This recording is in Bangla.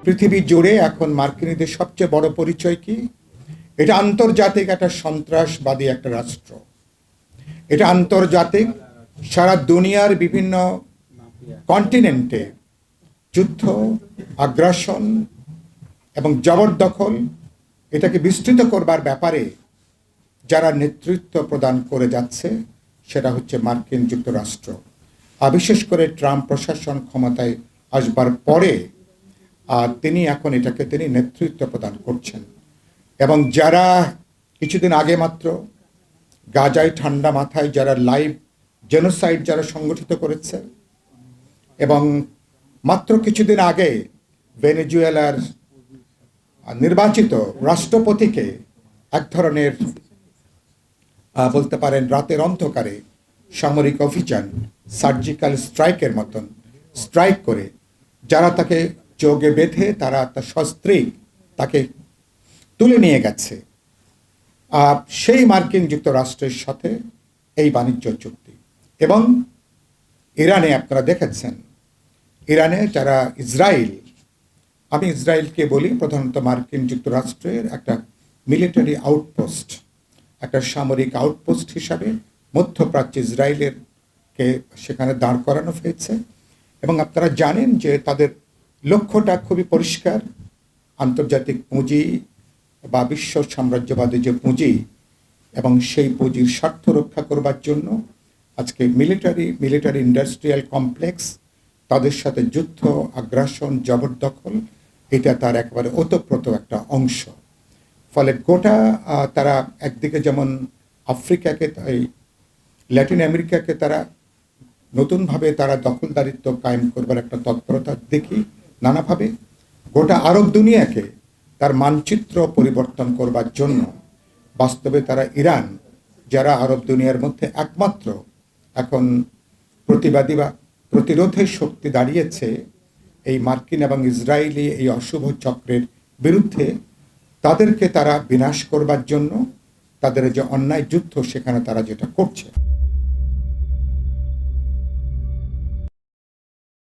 পৃথিবী জুড়ে এখন মার্কিনীদের সবচেয়ে বড় পরিচয় কি? এটা আন্তর্জাতিক একটা সন্ত্রাসবাদী একটা রাষ্ট্র। এটা আন্তর্জাতিক সারা দুনিয়ার বিভিন্ন কন্টিনেন্টে যুদ্ধ, আগ্রাসন এবং জবরদখল এটাকে বিস্তৃত করবার ব্যাপারে যারা নেতৃত্ব প্রদান করে যাচ্ছে সেটা হচ্ছে মার্কিন যুক্তরাষ্ট্র। আর বিশেষ করে ট্রাম্প প্রশাসন ক্ষমতায় আসবার পরে তিনি এখন এটাকে নেতৃত্ব প্রদান করছেন। এবং যারা কিছুদিন আগে মাত্র গাজায় ঠান্ডা মাথায় যারা লাইভ জেনোসাইড যারা সংগঠিত করেছে, এবং মাত্র কিছুদিন আগে ভেনেজুয়েলার নির্বাচিত রাষ্ট্রপতিকে এক ধরনের বলতে পারেন রাতের অন্ধকারে সামরিক অভিযান, সার্জিক্যাল স্ট্রাইকের মতন স্ট্রাইক করে যারা তাকে যোগে বেঁধে তারা তার সস্ত্রীক তাকে তুলে নিয়ে গেছে, সেই মার্কিন যুক্তরাষ্ট্রের সাথে এই বাণিজ্য চুক্তি। এবং ইরানে আপনারা দেখেছেন, ইরানে যারা ইসরায়েল, আমি ইসরায়েলকে বলি প্রধানত মার্কিন যুক্তরাষ্ট্রের একটা মিলিটারি আউটপোস্ট, একটা সামরিক আউটপোস্ট হিসাবে মধ্যপ্রাচ্যে ইসরায়েলেরকে সেখানে দাঁড় করানো হয়েছে। এবং আপনারা জানেন যে তাদের লক্ষ্যটা খুবই পরিষ্কার, আন্তর্জাতিক পুঁজি বা বিশ্ব সাম্রাজ্যবাদী যে পুঁজি এবং সেই পুঁজির স্বার্থ রক্ষা করবার জন্য আজকে মিলিটারি ইন্ডাস্ট্রিয়াল কমপ্লেক্স, তাদের সাথে যুদ্ধ, আগ্রাসন, জবরদখল এটা তার একেবারে ওতপ্রোত একটা অংশ। ফলে গোটা তারা একদিকে যেমন আফ্রিকাকে, এই ল্যাটিন আমেরিকাকে তারা নতুনভাবে তারা দখলদারিত্ব কায়েম করবার একটা তৎপরতা দেখি নানাভাবে, গোটা আরব দুনিয়াকে তার মানচিত্র পরিবর্তন করবার জন্য বাস্তবে তারা ইরান, যারা আরব দুনিয়ার মধ্যে একমাত্র এখন প্রতিবাদী বা প্রতিরোধের শক্তি দাঁড়িয়েছে এই মার্কিন এবং ইসরায়েলি এই অশুভ চক্রের বিরুদ্ধে, তাদেরকে তারা বিনাশ করবার জন্য তাদের যে অন্যায় যুদ্ধ সেখানে তারা যেটা করছে।